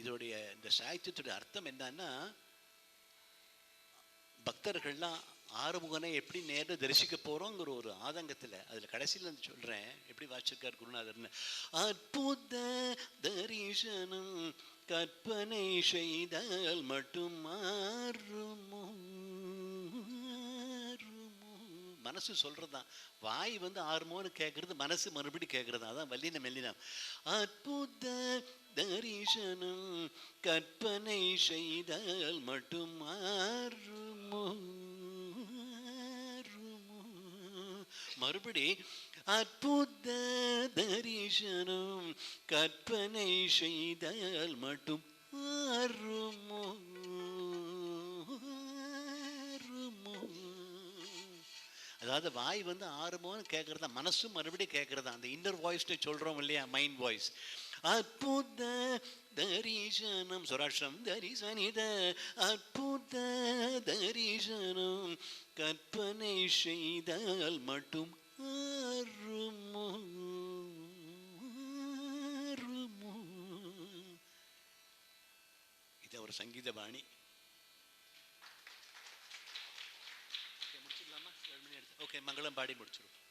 இதோடைய இந்த சாகித்யத்துடைய அர்த்தம் என்னன்னா, பக்தர்கள்லாம் ஆறுமுகனை எப்படி நேரில் தரிசிக்க போகிறோங்கிற ஒரு ஆதங்கத்தில், அதில் கடைசியில் சொல்கிறேன் எப்படி வாசிச்சிருக்கார் குருநாதர்னு. அற்புத தரிசனம் கற்பனை செய்தால் மட்டும் மாறுமோ. மனசு சொல்கிறதான், வாய் ஆறுமோன்னு கேட்குறது, மனசு மறுபடி கேட்குறது. அதான் வல்லின மெல்லினம். அற்புத தரிசனம் கற்பனை செய்தால் மட்டும் மாறுமோ. மறுபடி அற்புத தரிசனம் கற்பனை செய்தால் மட்டும் மாறுமோ. அதாவது வாய் ஆறுமோன்னு கேட்குறதா, மனசும் மறுபடியும் கேட்குறதா. அந்த இன்னர் வாய்ஸ்னு சொல்கிறோம் இல்லையா, மைண்ட் வாய்ஸ். அற்புத தரிசனம் சுராஷ்டிரம் தரிசனித அற்புத தரிசனம் கற்பனை செய்தால் மட்டும் ஆறுமோ. இது ஒரு சங்கீத பாணி. ஓகே, மங்களம் பாடி முடிச்சிடும்.